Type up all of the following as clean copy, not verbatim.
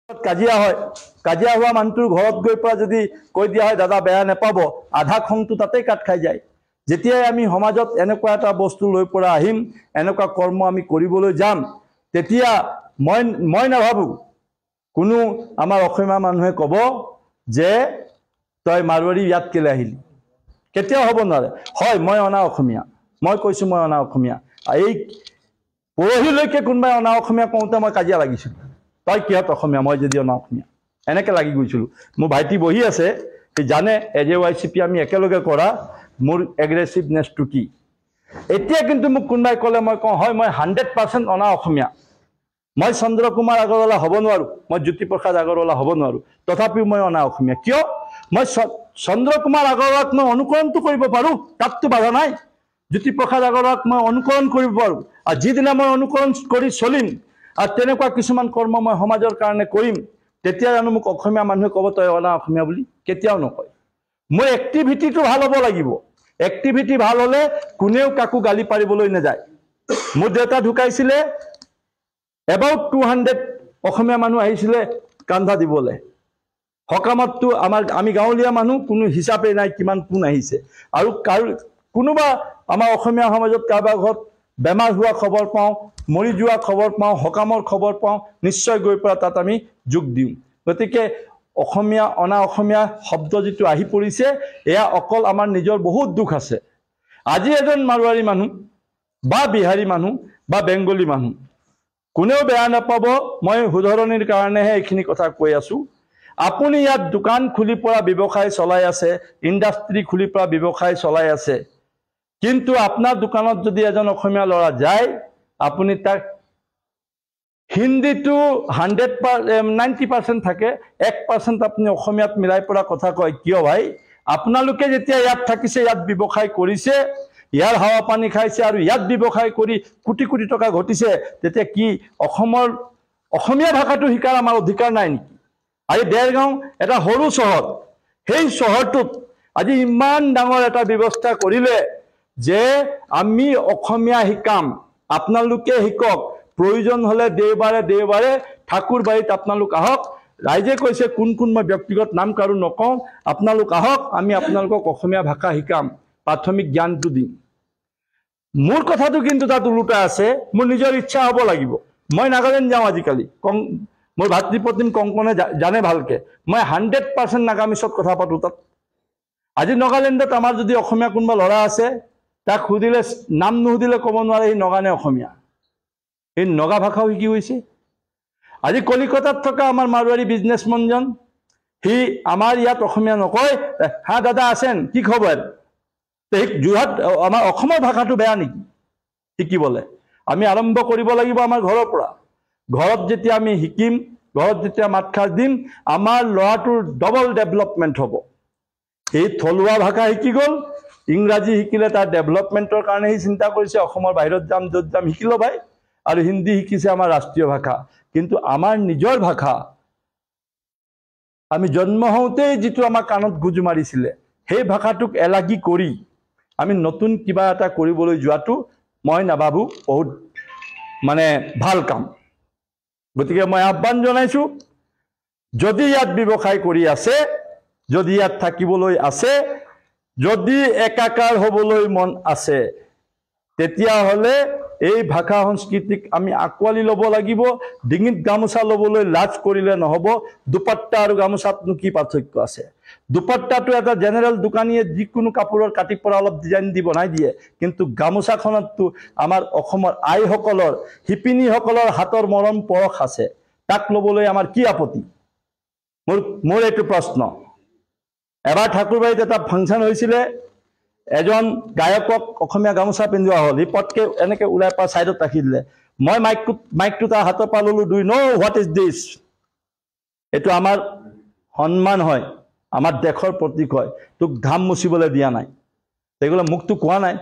কাজিয়া হয়, কাজিয়া হোৱা মানুহটোৰ ঘৰত গৈ পৰা যদি কৈ দিয়া হয় দাদা বেয়া নাপাব, আধা খংটো তাতেই কাট খাই যায়। যেতিয়াই আমি সমাজত এনেকুৱা এটা বস্তু লৈ পৰা আহিম, এনেকুৱা কৰ্ম আমি কৰিবলৈ যাম, তেতিয়া মই নাভাবোঁ কোনো আমাৰ অসমীয়া মানুহে ক'ব যে তই মাৰোৱাৰী ইয়াত কেলে আহিলি, কেতিয়াও হ'ব নোৱাৰে। হয়, মই অনা অসমীয়া, মই কৈছোঁ মই অনা অসমীয়া। এই পৰহিলৈকে কোনোবাই অনা অসমীয়া কওঁতে মই কাজিয়া লাগিছিলোঁ, তই কিহত অসমীয়া, মই যদি অনা অসমীয়া, এনেকৈ লাগি গৈছিলোঁ। মোৰ ভাইটি বহি আছে, সি জানে AJYCP আমি একেলগে কৰা মোৰ এগ্ৰেছিভনেছটো কি। এতিয়া কিন্তু মোক কোনোবাই ক'লে মই কওঁ হয় মই 100% অনা অসমীয়া, মই চন্দ্ৰ কুমাৰ আগৰৱালা হ'ব নোৱাৰোঁ, মই জ্যোতিপ্ৰসাদ আগৰৱালা হ'ব নোৱাৰোঁ, তথাপিও মই অনা অসমীয়া। কিয়? মই চন্দ্ৰ কুমাৰ আগৰৱালাক মই অনুকৰণটো কৰিব পাৰোঁ, তাততো বাধা নাই। জ্যোতিপ্ৰসাদ আগৰৱালাক মই অনুকৰণ কৰিব পাৰোঁ, আৰু যিদিনা মই অনুকৰণ কৰি চলিম আৰু তেনেকুৱা কিছুমান কৰ্ম মই সমাজৰ কাৰণে কৰিম, তেতিয়া জানো মোক অসমীয়া মানুহে ক'ব তই অনা অসমীয়া বুলি? কেতিয়াও নকয়। মোৰ এক্টিভিটিটো ভাল হ'ব লাগিব। এক্টিভিটি ভাল হ'লে কোনেও কাকো গালি পাৰিবলৈ নাযায়। মোৰ দেউতা ঢুকাইছিলে, এবাউট 200 অসমীয়া মানুহ আহিছিলে কান্ধা দিবলৈ। সকামততো আমি গাঁৱলীয়া মানুহ, কোনো হিচাপে নাই কিমান কোন আহিছে। আৰু কোনোবা আমাৰ অসমীয়া সমাজত কাৰোবাৰ ঘৰত বেমাৰ হোৱা খবৰ পাওঁ, মৰি যোৱা খবৰ পাওঁ, সকামৰ খবৰ পাওঁ, নিশ্চয় গৈ পৰা তাত আমি যোগ দিওঁ। গতিকে অসমীয়া অনা অসমীয়া শব্দ যিটো আহি পৰিছে, এয়া অকল আমাৰ নিজৰ বহুত দুখ আছে। আজি এজন মাৰোৱাৰী মানুহ বা বিহাৰী মানুহ বা বেংগলী মানুহ কোনেও বেয়া নাপাব, মই শুধৰণিৰ কাৰণেহে এইখিনি কথা কৈ আছোঁ। আপুনি ইয়াত দোকান খুলি পৰা ব্যৱসায় চলাই আছে, ইণ্ডাষ্ট্ৰি খুলি পৰা ব্যৱসায় চলাই আছে, কিন্তু আপোনাৰ দোকানত যদি এজন অসমীয়া ল'ৰা যায়, আপুনি তাক হিন্দীটো 90% থাকে, 1% আপুনি অসমীয়াত মিলাই পৰা কথা কয়। কিয় ভাই? আপোনালোকে যেতিয়া ইয়াত থাকিছে, ইয়াত ব্যৱসায় কৰিছে, ইয়াৰ হাৱা পানী খাইছে আৰু ইয়াত ব্যৱসায় কৰি কোটি কোটি টকা ঘটিছে, তেতিয়া কি অসমীয়া ভাষাটো শিকাৰ আমাৰ অধিকাৰ নাই নেকি? আজি দেৰগাঁও এটা সৰু চহৰ, সেই চহৰটোত আজি ইমান ডাঙৰ এটা ব্যৱস্থা কৰিলে যে আমি অসমীয়া শিকাম, আপোনালোকে শিকক, প্ৰয়োজন হ'লে দেওবাৰে দেওবাৰে ঠাকুৰবাৰীত আপোনালোক আহক। ৰাইজে কৈছে কোন কোন, মই ব্যক্তিগত নাম কাৰো নকওঁ, আপোনালোক আহক, আমি আপোনালোকক অসমীয়া ভাষা শিকাম, প্ৰাথমিক জ্ঞানটো দিম। মোৰ কথাটো কিন্তু তাত ওলোটা আছে, মোৰ নিজৰ ইচ্ছা হ'ব লাগিব। মই নাগালেণ্ড যাওঁ আজিকালি, মোৰ ভাতৃপত্নী কংকনে জানে ভালকে, মই 100% নাগামিছত কথা পাতোঁ তাত। আজি নাগালেণ্ডত আমাৰ যদি অসমীয়া কোনোবা ল'ৰা আছে, তাক সুধিলে নাম নুসুধিলে ক'ব নোৱাৰে সি নগা নে অসমীয়া। এই নগা ভাষাও শিকি গৈছে। আজি কলিকতাত থকা আমাৰ মাৰোৱাৰী বিজনেছমেনজন, সি আমাৰ ইয়াত অসমীয়া নকয়, হা দাদা আছেন, কি খবৰ? যোৰহাট আমাৰ অসমৰ ভাষাটো বেয়া নেকি শিকিবলৈ? আমি আৰম্ভ কৰিব লাগিব আমাৰ ঘৰৰ পৰা। ঘৰত যেতিয়া আমি শিকিম, ঘৰত যেতিয়া মাতষাৰ দিম, আমাৰ ল'ৰাটোৰ ডবল ডেভেলপমেণ্ট হ'ব। এই থলুৱা ভাষা শিকি গ'ল, ইংৰাজী শিকিলে তাৰ ডেভেলপমেণ্টৰ কাৰণে সি চিন্তা কৰিছে অসমৰ বাহিৰত যাম, য'ত যাম শিকি ল ভাই। আৰু হিন্দী শিকিছে আমাৰ ৰাষ্ট্ৰীয় ভাষা, কিন্তু আমাৰ নিজৰ ভাষা আমি জন্ম হওঁতেই যিটো আমাৰ কাণত গুজ মাৰিছিলে, সেই ভাষাটোক এলাগি কৰি আমি নতুন কিবা এটা কৰিবলৈ যোৱাটো মই নাভাবোঁ বহুত ভাল কাম। গতিকে মই আহ্বান জনাইছোঁ, যদি ইয়াত ব্যৱসায় কৰি আছে, যদি ইয়াত থাকিবলৈ আছে, যদি একাকাৰ হ'বলৈ মন আছে, তেতিয়াহ'লে এই ভাষা সংস্কৃতিক আমি আঁকোৱালি ল'ব লাগিব। ডিঙিত গামোচা ল'বলৈ লাজ কৰিলে নহ'ব। দুপাট্টা আৰু গামোচাতনো কি পাৰ্থক্য আছে? দুপাট্টাটো এটা জেনেৰেল দোকানীয়ে যিকোনো কাপোৰৰ কাটি পৰা অলপ ডিজাইন দি বনাই দিয়ে, কিন্তু গামোচাখনততো আমাৰ অসমৰ আইসকলৰ, শিপিনীসকলৰ হাতৰ মৰম পৰশ আছে, তাক ল'বলৈ আমাৰ কি আপত্তি? মোৰ এইটো প্ৰশ্ন। এবাৰ ঠাকুৰবাৰীত এটা ফাংচন হৈছিলে, এজন গায়কক অসমীয়া গামোচা পিন্ধোৱা হ'ল, সি পটকে এনেকৈ ওলাই পৰা ছাইডত ৰাখি দিলে। মই মাইকটো তাৰ হাতৰ পৰা ল'লোঁ, do you know' what is this? এইটো আমাৰ সন্মান হয়, আমাৰ দেশৰ প্ৰতীক হয়, তোক ঘাম মুচিবলৈ দিয়া নাই। সেইগুলো মোকতো কোৱা নাই,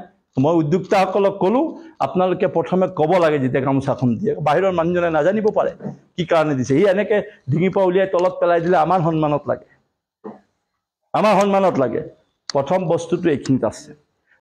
মই উদ্যোক্তাসকলক ক'লোঁ আপোনালোকে প্ৰথমে ক'ব লাগে যেতিয়া গামোচাখন দিয়ে, বাহিৰৰ মানুহজনে নাজানিব পাৰে কি কাৰণে দিছে। সি এনেকৈ ডিঙিৰ পৰা উলিয়াই তলত পেলাই দিলে আমাৰ সন্মানত লাগে, আমাৰ সন্মানত লাগে। প্ৰথম বস্তুটো এইখিনিত আছে।